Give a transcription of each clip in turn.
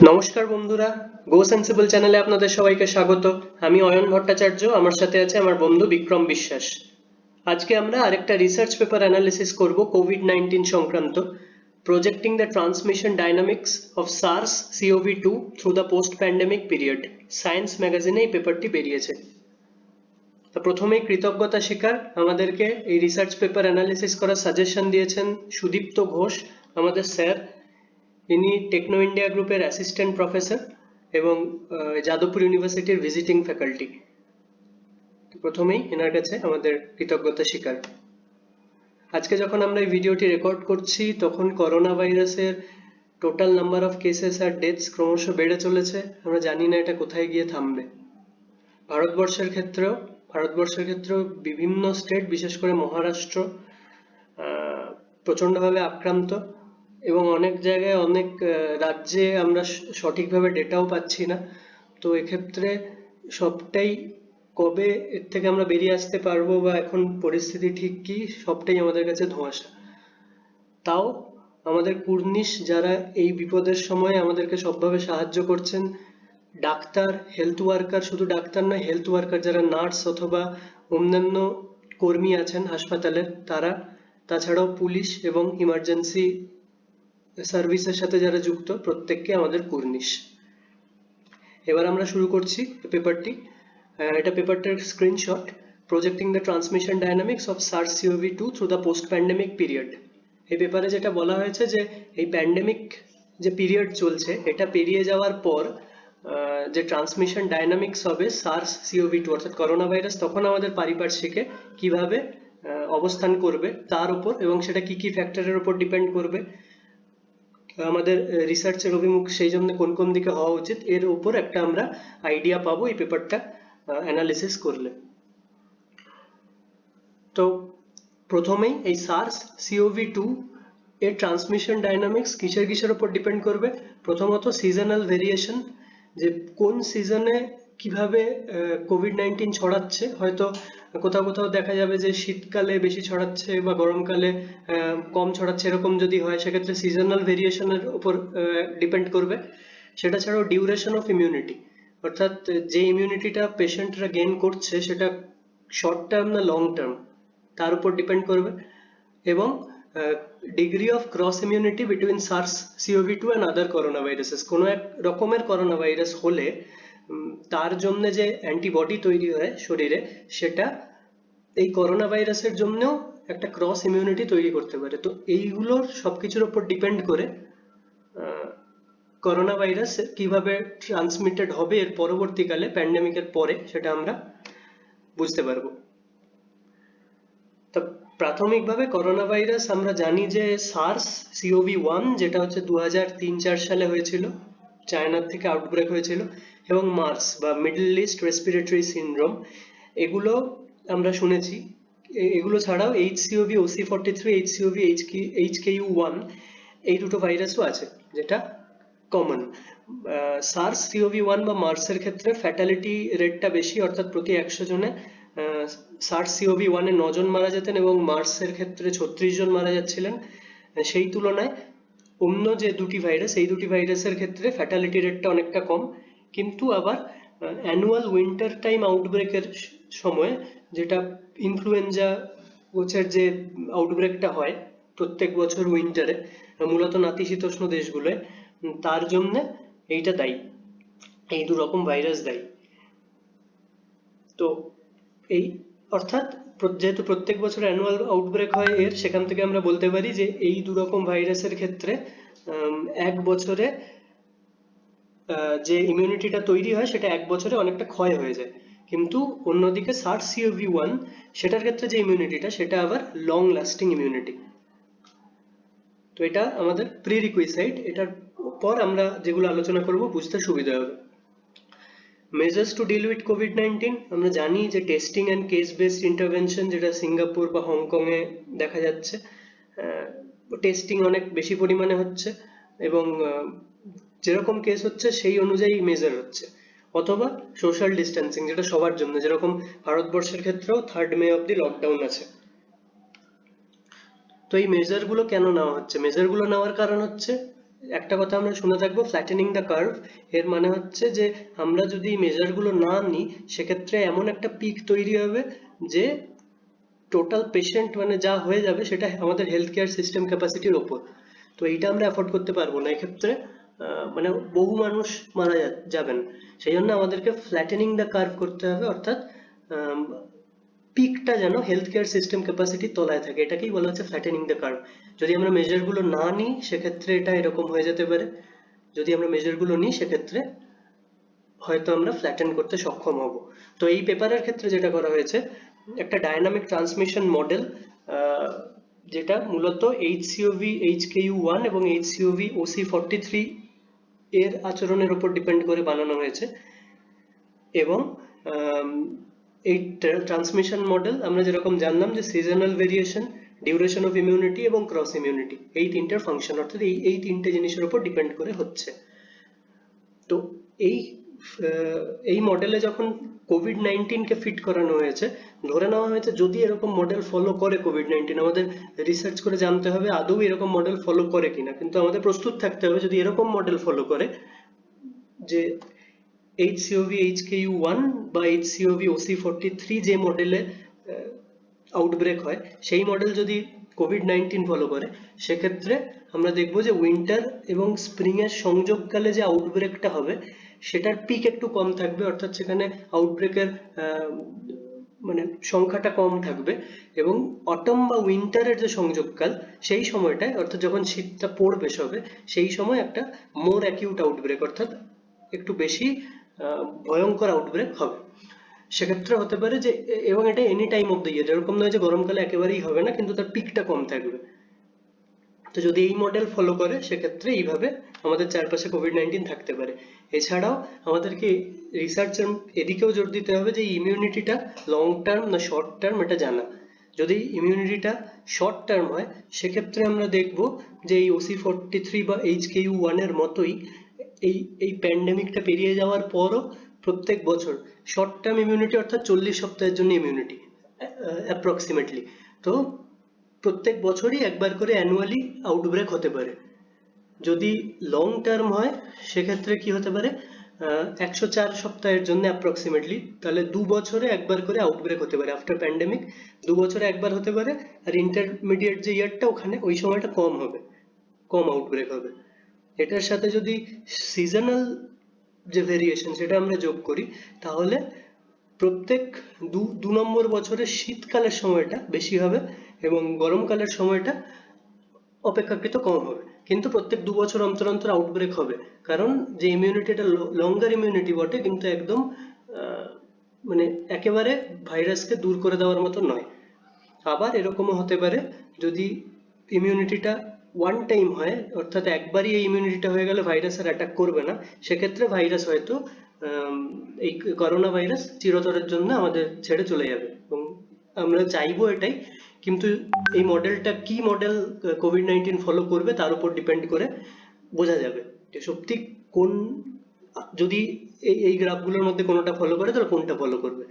নমস্কার বন্ধুরা, গো সেন্সিবল চ্যানেলে আপনাদের সবাইকে স্বাগত। আমি অয়ন ভট্টাচার্য, আমার সাথে আছে আমার বন্ধু বিক্রম বিশ্বাস। আজকে আমরা আরেকটা রিসার্চ পেপার অ্যানালিসিস করব কোভিড-19 সংক্রান্ত, projecting the transmission dynamics of SARS CoV-2 through the post pandemic period. Science ম্যাগাজিনে এই পেপারটি বেরিয়েছে। তো প্রথমেই কৃতজ্ঞতা স্বীকার, আমাদেরকে এই রিসার্চ পেপার অ্যানালিসিস করার সাজেশন দিয়েছেন সুদীপ্ত ঘোষ, আমাদের স্যার। ইনি টেকনো ইন্ডিয়া গ্রুপের অ্যাসিস্ট্যান্ট প্রফেসর এবং যাদবপুর ইউনিভার্সিটির ভিজিটিং ফ্যাকাল্টি। প্রথমেই এনার কাছে আমাদের কৃতজ্ঞতা স্বীকার। আজকে যখন আমরা এই ভিডিওটি রেকর্ড করছি তখন করোনা ভাইরাসের টোটাল নাম্বার অফ কেসেস আর ডেথস ক্রমশ বেড়ে চলেছে। আমরা জানি না এটা কোথায় গিয়ে থামবে। ভারতবর্ষের ক্ষেত্রেও বিভিন্ন স্টেট, বিশেষ করে মহারাষ্ট্র, প্রচণ্ডভাবে আক্রান্ত এবং অনেক জায়গায় অনেক রাজ্যে আমরা সঠিকভাবে ডেটাও পাচ্ছি না। তো এক্ষেত্রে সবটাই কবে এর থেকে আমরা বেরিয়ে আসতে পারবো বা এখন পরিস্থিতি ঠিক কি, সবটাই আমাদের কাছে ধোঁয়াশা। তাও আমাদের কুর্নিশ যারা এই বিপদের সময় আমাদেরকে সবভাবে সাহায্য করছেন, ডাক্তার, হেলথ ওয়ার্কার, শুধু ডাক্তার নয়, হেলথ ওয়ার্কার যারা নার্স অথবা অন্যান্য কর্মী আছেন হাসপাতালের, তারা, তাছাড়াও পুলিশ এবং ইমার্জেন্সি সার্ভিসের সাথে যারা যুক্ত, প্রত্যেককে আমাদের কুর্নিশ। এবার আমরা শুরু করছি পেপারটি। এটা পেপারটার screenshot, projecting the transmission dynamics of SARS-CoV-2 through the post pandemic period. এই পেপারে যেটা বলা হয়েছে যে এই প্যান্ডেমিক যে পিরিয়ড চলছে, এটা পেরিয়ে যাওয়ার পর যে ট্রান্সমিশন ডাইনামিক্স হবে SARS-CoV-2 অর্থাৎ করোনা ভাইরাস তখন আমাদের পারিপার্শ্বিকে কিভাবে অবস্থান করবে তার উপর, এবং সেটা কি কি ফ্যাক্টরের উপর ডিপেন্ড করবে, আমাদের রিসার্চের অভিমুখ সেই জন্য কোন কোন দিকে হওয়া উচিত, এর উপর একটা আমরা আইডিয়া পাবো এই পেপারটা অ্যানালিসিস করলে। তো প্রথমেই এই SARS-CoV-2 এর ট্রান্সমিশন ডাইনামিক্স কিসের উপর ডিপেন্ড করবে? প্রথমত সিজনাল ভেরিয়েশন, যে কোন সিজনে কিভাবে কোভিড-19 ছড়াচ্ছে। হয়তো কোথাও কোথাও দেখা যাবে যে শীতকালে বেশি ছড়াচ্ছে বা গরমকালে কম ছড়াচ্ছে, এরকম যদি হয় সেক্ষেত্রে সিজনাল ভেরিয়েশনের উপর ডিপেন্ড করবে। সেটা ছাড়াও ডিউরেশন অফ ইমিউনিটি, অর্থাৎ যে ইমিউনিটিটা পেশেন্টরা গেইন করছে সেটা শর্ট টার্ম না লং টার্ম, তার উপর ডিপেন্ড করবে। এবং degree of cross immunity between SARS-CoV-2 and other corona viruses. কোনো এক রকমের করোনা ভাইরাস হলে তার জন্য যে অ্যান্টিবডি তৈরি হয় শরীরে, সেটা এই করোনা ভাইরাসের জন্যও একটা ক্রস ইমিউনিটি তৈরি করতে পারে। তো এইগুলোর সবকিছুর উপর ডিপেন্ড করে করোনা ভাইরাস কিভাবে ট্রান্সমিটেড হবে এর পরবর্তীকালে, প্যান্ডেমিকের পরে, সেটা আমরা বুঝতে পারবো। তো প্রাথমিকভাবে করোনা ভাইরাস আমরা জানি যে SARS-CoV-1, যেটা হচ্ছে 2003-4 সালে হয়েছিল, চায়নার থেকে আউটব্রেক হয়েছিল, এবং মার্স বা মিডল ইস্ট রেসপিরেটরি সিনড্রোম, এগুলো আমরা শুনেছি। এগুলো ছাড়াও HCOV OC43, HCOV HKU1, এই দুটো ভাইরাসও আছে যেটা কমন। SARS-CoV-1 বা মার্সের ক্ষেত্রে ফ্যাটালিটি রেটটা বেশি, অর্থাৎ প্রতি 100 জনে SARS-CoV-1 এ 9 জন মারা যেতেন এবং মার্সের ক্ষেত্রে 36 জন মারা যাচ্ছিলেন। সেই তুলনায় অন্য যে দুটি ভাইরাস, এই দুটি ভাইরাসের ক্ষেত্রে ফ্যাটালিটি রেটটা অনেকটা কম। কিন্তু আবার অ্যানুয়াল উইন্টার টাইম আউটব্রেকের সময়, যেটা ইনফ্লুয়েঞ্জা কোচের যে আউটব্রেকটা হয় প্রত্যেক বছর উইন্টারে, মূলত নাতিশীতোষ্ণ দেশগুলোয়, তার জন্য এইটা দায়ী, এই দু রকম ভাইরাস দায়ী। তো এই অর্থাৎ যেহেতু প্রত্যেক বছর অ্যানুয়াল আউটব্রেক হয় এর, সেখান থেকে আমরা বলতে পারি যে এই দু রকম ভাইরাসের ক্ষেত্রে এক বছরে যে ইমিউনিটিটা তৈরি হয় সেটা এক বছরে অনেকটা ক্ষয় হয়ে যায়। কিন্তু অন্যদিকে SARS-CoV-1, সেটার ক্ষেত্রে যে ইমিউনিটিটা, সেটা আবার লং লাস্টিং ইমিউনিটি। তো এটা আমাদের প্রিরিকুইসাইট, এটার পর আমরা যেগুলো আলোচনা করব বুঝতে সুবিধা হবে। মেজার্স টু ডিল উইথ কোভিড-19, আমরা জানি যে testing and case based intervention, যেটা সিঙ্গাপুর বা হংকংয়ে দেখা যাচ্ছে, টেস্টিং অনেক বেশি পরিমাণে হচ্ছে এবং যেরকম কেস হচ্ছে সেই অনুযায়ী মেজার হচ্ছে। অথবা সোশ্যাল ডিস্টেন্সিং, যেটা সবার জন্য, যেরকম ভারতবর্ষের ক্ষেত্রেও 3rd মে অবধি লকডাউন আছে। তো এই মেজারগুলো কেন নেওয়া হচ্ছে? মেজারগুলো নেওয়ার কারণ হচ্ছে একটা কথা আমরা শুনে থাকবো ফ্ল্যাটেনিং দ্য কার্ভ। এর মানে হচ্ছে যে আমরা যদি মেজারগুলো না নিই সেক্ষেত্রে এমন একটা পিক তৈরি হবে যে টোটাল পেশেন্ট মানে যা হয়ে যাবে সেটা আমাদের হেলথ কেয়ার সিস্টেম ক্যাপাসিটির ওপর। তো এইটা আমরা অ্যাফোর্ড করতে পারবো না এক্ষেত্রে। মানে বহু মানুষ মারা যাবেন। সেই জন্য আমাদেরকে ফ্ল্যাটেনিং দ্য কার্ভ করতে হবে, অর্থাৎ পিকটা যেন হেলথ কেয়ার সিস্টেম ক্যাপাসিটির তলায় থাকে, এটাকেই বলা হচ্ছে ফ্ল্যাটেনিং দ্য কার্ভ। যদি আমরা মেজারগুলো না নিই সেক্ষেত্রে এটা এরকম হয়ে যেতে পারে, যদি আমরা মেজারগুলো নিই সেক্ষেত্রে হয়তো আমরা ফ্ল্যাটেন করতে সক্ষম হব। তো এই পেপারের ক্ষেত্রে যেটা করা হয়েছে, একটা ডায়নামিক ট্রান্সমিশন মডেল, যেটা মূলত HCOV HKU1 এবং HCOV OC43 এর আচরণের উপর ডিপেন্ড করে বানানো হয়েছে। এবং এই ট্রান্সমিশন মডেল আমরা যেরকম জানলাম যে seasonal variation, duration of immunity এবং ক্রস ইমিউনিটি, এই তিনটার ফাংশন, অর্থাৎ এই তিনটে জিনিসের উপর ডিপেন্ড করে হচ্ছে। তো এই এই মডেলে যখন কোভিড-19 কে ফিট করানো হয়েছে, ধরে নেওয়া হয়েছে যদি এরকম মডেল ফলো করে কোভিড-19, আমাদের রিসার্চ করে জানতে হবে আদৌ এরকম মডেল ফলো করে কিনা, কিন্তু আমাদের প্রস্তুত থাকতে হবে যদি এরকম মডেল ফলো করে যে HCOV HKU1 বা HCOV OC43 যে মডেলে আউটব্রেক হয় সেই মডেল যদি কোভিড-19 ফলো করে, সেক্ষেত্রে আমরা দেখবো যে উইন্টার এবং স্প্রিং এর সংযোগকালে যে আউটব্রেকটা হবে সেটার পিক একটু কম থাকবে, অর্থাৎ সেখানে আউটব্রেকের মানে সংখ্যাটা কম থাকবে। এবং অটম বা উইন্টারের যে সংযোগকাল সেই সময়টায়, অর্থাৎ যখন শীতটা পড়বে সবে, সেই সময় একটা মোর অ্যাকিউট আউটব্রেক, অর্থাৎ একটু বেশি ভয়ঙ্কর আউটব্রেক হবে। সেক্ষেত্রে হতে পারে যে, এবং এটা any time of the year, এরকম নয় যে গরমকালে একেবারেই হবে না, কিন্তু তার পিকটা কম থাকবে। তো যদি এই মডেল ফলো করে সেক্ষেত্রে এইভাবে আমাদের চারপাশে কোভিড-19 থাকতে পারে। এছাড়াও আমাদেরকে রিসার্চের এদিকেও জোর দিতে হবে যে ইমিউনিটিটা লং টার্ম না শর্ট টার্ম এটা জানা। যদি ইমিউনিটিটা শর্ট টার্ম হয় সেক্ষেত্রে আমরা দেখব যে এই OC43 বা HKU1 এর মতোই এই প্যান্ডেমিকটা পেরিয়ে যাওয়ার পরও প্রত্যেক বছর শর্ট টার্ম ইমিউনিটি, অর্থাৎ 40 সপ্তাহের জন্য ইমিউনিটি অ্যাপ্রক্সিমেটলি, তো প্রত্যেক বছরই একবার করে অ্যানুয়ালি আউটব্রেক হতে পারে। যদি লং টার্ম হয় সেক্ষেত্রে কি হতে পারে, 104 সপ্তাহের জন্য অ্যাপ্রক্সিমেটলি, তাহলে 2 বছরে একবার করে আউটব্রেক হতে পারে। আফটার প্যান্ডেমিক 2 বছরে একবার হতে পারে, আর ইন্টারমিডিয়েট যে ইয়ারটা ওখানে ওই সময়টা কম হবে, কম আউটব্রেক হবে। এটার সাথে যদি সিজনাল যে ভেরিয়েশন সেটা আমরা যোগ করি, তাহলে প্রত্যেক দু নম্বর বছরে শীতকালের সময়টা বেশি হবে এবং গরমকালের সময়টা অপেক্ষাকৃত কম হবে, কিন্তু প্রত্যেক 2 বছর অন্তর অন্তর আউটব্রেক হবে। কারণ যে ইমিউনিটিটা লঙ্গার ইমিউনিটি বটে, কিন্তু একদম মানে একেবারে ভাইরাসকে দূর করে দেওয়ার মতো নয়। আবার এরকমও হতে পারে যদি ইমিউনিটিটা ওয়ান টাইম হয়, অর্থাৎ একবারই এই ইমিউনিটিটা হয়ে গেলে ভাইরাস আর অ্যাটাক করবে না, সেক্ষেত্রে ভাইরাস হয়তো এই করোনা ভাইরাস চিরতরের জন্য আমাদের ছেড়ে চলে যাবে, এবং আমরা চাইবো এটাই। কিন্তু এই মডেলটা কি মডেল কোভিড-19 ফলো করবে তার উপর ডিপেন্ড করে বোঝা যাবে যে সত্যি কোন, যদি এই গ্রাফগুলোর মধ্যে কোনোটা ফলো করে তাহলে কোনটা ফলো করবে।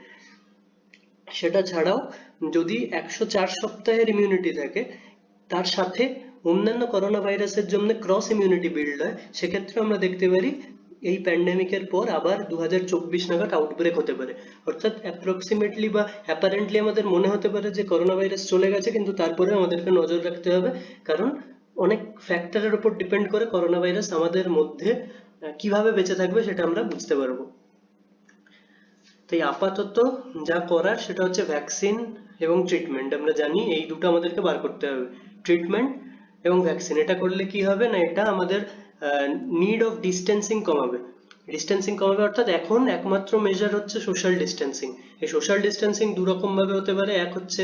সেটা ছাড়াও যদি 104 সপ্তাহের ইমিউনিটি থাকে, তার সাথে অন্যান্য করোনা ভাইরাসের জন্য ক্রস ইমিউনিটি বিল্ড হয়, সেক্ষেত্রে আমরা দেখতে পারি এই প্যান্ডেমিকের পর আবার 2024 নাগাদ আউটব্রেক হতে পারে। অর্থাৎ অ্যাপ্রক্সিমেটলি বা অ্যাপারেন্টলি আমাদের মনে হতে পারে যে করোনা ভাইরাস চলে গেছে, কিন্তু তারপরে আমাদেরকে নজর রাখতে হবে, কারণ অনেক ফ্যাক্টরের উপর ডিপেন্ড করে করোনা ভাইরাস আমাদের মধ্যে কিভাবে বেঁচে থাকবে সেটা আমরা বুঝতে পারবো। তাই আপাতত যা করার সেটা হচ্ছে ভ্যাকসিন এবং ট্রিটমেন্ট। আমরা জানি এই দুটো আমাদেরকে বার করতে হবে, ট্রিটমেন্ট এবং ভ্যাকসিন। এটা করলে কি হবে না, এটা আমাদের নিড অফ ডিস্টেন্সিং কমাবে। ডিস্টেন্সিং কমাবে অর্থাৎ এখন একমাত্র মেজার হচ্ছে সোশ্যাল ডিস্টেন্সিং। এই সোশ্যাল ডিস্টেন্সিং দু রকম ভাবে হতে পারে। এক হচ্ছে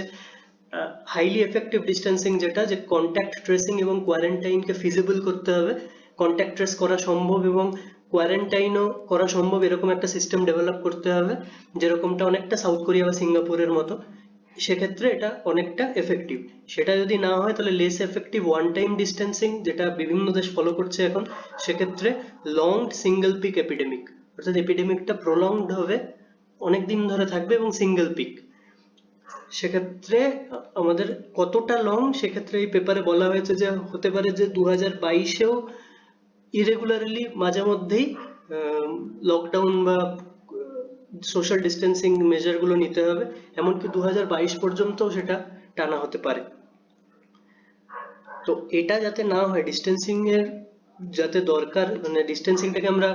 হাইলি এফেক্টিভ ডিস্টেন্সিং, যেটা যে কন্ট্যাক্ট ট্রেসিং এবং কোয়ারেন্টাইনকে ফিজিবল করতে হবে। কন্ট্যাক্ট ট্রেস করা সম্ভব এবং কোয়ারেন্টাইনও করা সম্ভব এরকম একটা সিস্টেম ডেভেলপ করতে হবে, যেরকমটা অনেকটা সাউথ কোরিয়া বা সিঙ্গাপুরের মতো। সেক্ষেত্রে এটা অনেকটা এফেক্টিভ। সেটা যদি না হয় তাহলে less effective one time distancing, যেটা বিভিন্ন দেশ ফলো করছে এখন। সেক্ষেত্রে লং সিঙ্গেল পিক এপিডেমিক, অর্থাৎ এপিডেমিকটা প্রলংড হবে, অনেক দিন ধরে থাকবে এবং সিঙ্গেল পিক। সেক্ষেত্রে আমাদের কতটা লং, সেক্ষেত্রে এই পেপারে বলা হয়েছে যে হতে পারে যে 2022-এও ইরেগুলারলি মাঝে মধ্যেই লকডাউন বা সোশ্যাল ডিস্টেন্সিং মেজারগুলো নিতে হবে, এমনকি 2022 পর্যন্ত সেটা টানা হতে পারে। তো এটা যাতে না হয়, ডিস্টেন্সিং এর যাতে দরকার, মানে ডিস্টেন্সিংটাকে আমরা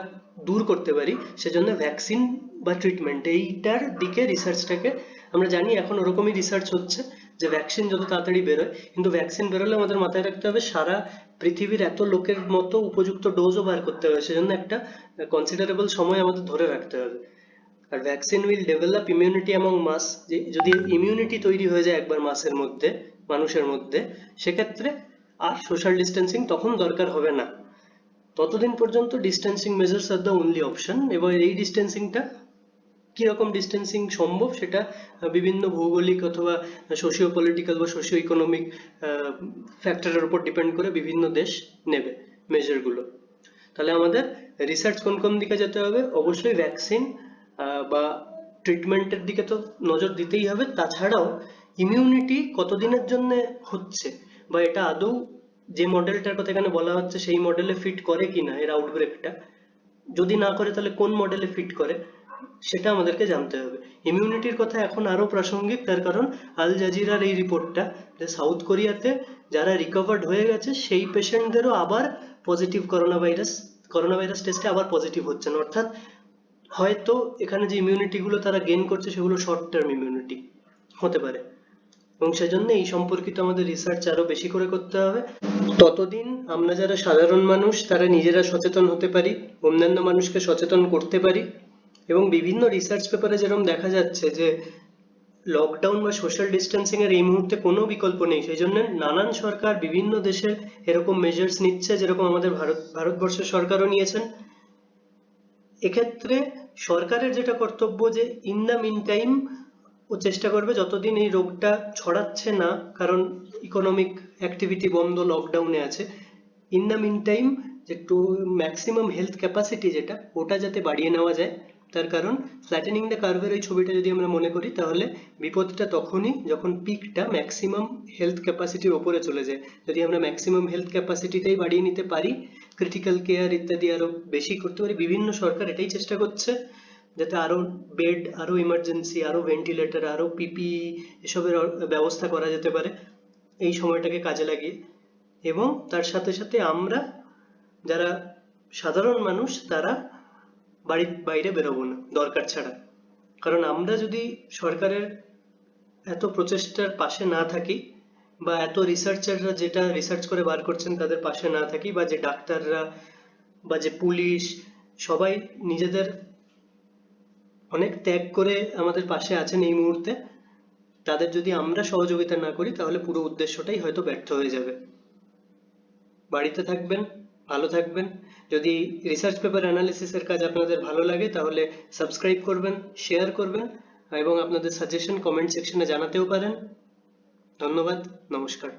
দূর করতে পারি, সেজন্য ভ্যাকসিন বা ট্রিটমেন্ট এইটার দিকে রিসার্চটাকে, আমরা জানি এখন ওরকমই রিসার্চ হচ্ছে যে ভ্যাকসিন যত তাড়াতাড়ি বেরোয়, কিন্তু ভ্যাকসিন বেরোলে আমাদের মাথায় রাখতে হবে সারা পৃথিবীর এত লোকের মতো উপযুক্ত ডোজও বার করতে হবে, সেজন্য একটা কনসিডারেবল সময় আমাদের ধরে রাখতে হবে। আর vaccine will develop immunity among mass, যে যদি ইমিউনিটি তৈরি হয়ে যায় একবার মাসের মধ্যে, মানুষের মধ্যে, সেক্ষেত্রে আর সোশ্যাল ডিস্টেন্সিং তখন দরকার হবে না। ততদিন পর্যন্ত distancing measures are the only option. এবার এই ডিস্টেন্সিংটা কিরকম ডিস্টেন্সিং সম্ভব সেটা বিভিন্ন ভৌগোলিক অথবা সোশিও পলিটিক্যাল বা সোশিও ইকোনমিক ফ্যাক্টরের উপর ডিপেন্ড করে বিভিন্ন দেশ নেবে মেজারগুলো। তাহলে আমাদের রিসার্চ কোন কোন দিকে যেতে হবে? অবশ্যই ভ্যাকসিন বা ট্রিটমেন্টের দিকে তো নজর দিতেই হবে, তাছাড়াও ইমিউনিটি কতদিনের জন্য হচ্ছে, বা এটা আদৌ যে মডেলটার কথা এখানে বলা হচ্ছে সেই মডেলে ফিট করে কিনা এর আউটব্রেকটা, যদি না করে তাহলে কোন মডেলে ফিট করে সেটা আমাদেরকে জানতে হবে। ইমিউনিটির কথা এখন আরো প্রাসঙ্গিক, তার কারণ আল জাজিরার এই রিপোর্টটা, যে সাউথ কোরিয়াতে যারা রিকভার্ড হয়ে গেছে সেই পেশেন্টদেরও আবার পজিটিভ করোনা ভাইরাস টেস্টে আবার পজিটিভ হচ্ছে না, অর্থাৎ হয়তো এখানে যে ইমিউনিটি গুলো তারা গেইন করছে সেগুলো শর্ট টার্ম ইমিউনিটি হতে পারে, এবং সেজন্য এই সম্পর্কিত আমাদের রিসার্চ আরো বেশি করে করতে হবে। ততদিন আমরা যারা সাধারণ মানুষ তারা নিজেরা সচেতন হতে পারি, অন্যান্য মানুষকে সচেতন করতে পারি, এবং বিভিন্ন রিসার্চ পেপারে যেরকম দেখা যাচ্ছে যে লকডাউন বা সোশ্যাল ডিস্টেন্সিং এর এই মুহূর্তে কোনো বিকল্প নেই, সেই জন্য নানান সরকার বিভিন্ন দেশে এরকম মেজার্স নিচ্ছে, যেরকম আমাদের ভারতবর্ষের সরকারও নিয়েছেন। এক্ষেত্রে সরকারের যেটা কর্তব্য, যে ইন দ্য মিন টাইম ও চেষ্টা করবে যতদিন এই রোগটা ছড়াচ্ছে না, কারণ ইকোনমিক অ্যাক্টিভিটি বন্ধ, লকডাউনে আছে, ইন দ্য মিন টাইম একটু ম্যাক্সিমাম হেলথ ক্যাপাসিটি যেটা, ওটা যাতে বাড়িয়ে নেওয়া যায়। তার কারণ ফ্ল্যাটেনিং দ্য কার্ভের ওই ছবিটা যদি আমরা মনে করি, তাহলে বিপদটা তখনই যখন পিকটা ম্যাক্সিমাম হেলথ ক্যাপাসিটির ওপরে চলে যায়। যদি আমরা ম্যাক্সিমাম হেলথ ক্যাপাসিটিতেই বাড়িয়ে নিতে পারি, ক্রিটিক্যাল কেয়ার ইত্যাদি আরো বেশি করতে পারি, বিভিন্ন সরকার এটাই চেষ্টা করছে যাতে আরো বেড, আরো ইমার্জেন্সি, আরো ভেন্টিলেটর, আরো পিপিই এসবের ব্যবস্থা করা যেতে পারে এই সময়টাকে কাজে লাগিয়ে। এবং তার সাথে সাথে আমরা যারা সাধারণ মানুষ তারা বাড়ির বাইরে বেরোবো না দরকার ছাড়া, কারণ আমরা যদি সরকারের এত প্রচেষ্টার পাশে না থাকি, বা এত রিসার্চাররা যেটা রিসার্চ করে বার করছেন তাদের পাশে না থাকি, বা যে ডাক্তাররা বা যে পুলিশ সবাই নিজেদের অনেক ত্যাগ করে আমাদের পাশে আছেন এই মুহূর্তে, তাদের যদি আমরা সহযোগিতা না করি তাহলে পুরো উদ্দেশ্যটাই হয়তো ব্যর্থ হয়ে যাবে। বাড়িতে থাকবেন, ভালো থাকবেন। যদি রিসার্চ পেপার অ্যানালিসিসের কাজ আপনাদের ভালো লাগে তাহলে সাবস্ক্রাইব করবেন, শেয়ার করবেন, এবং আপনাদের সাজেশন কমেন্ট সেকশনে জানাতেও পারেন। ধন্যবাদ, নমস্কার।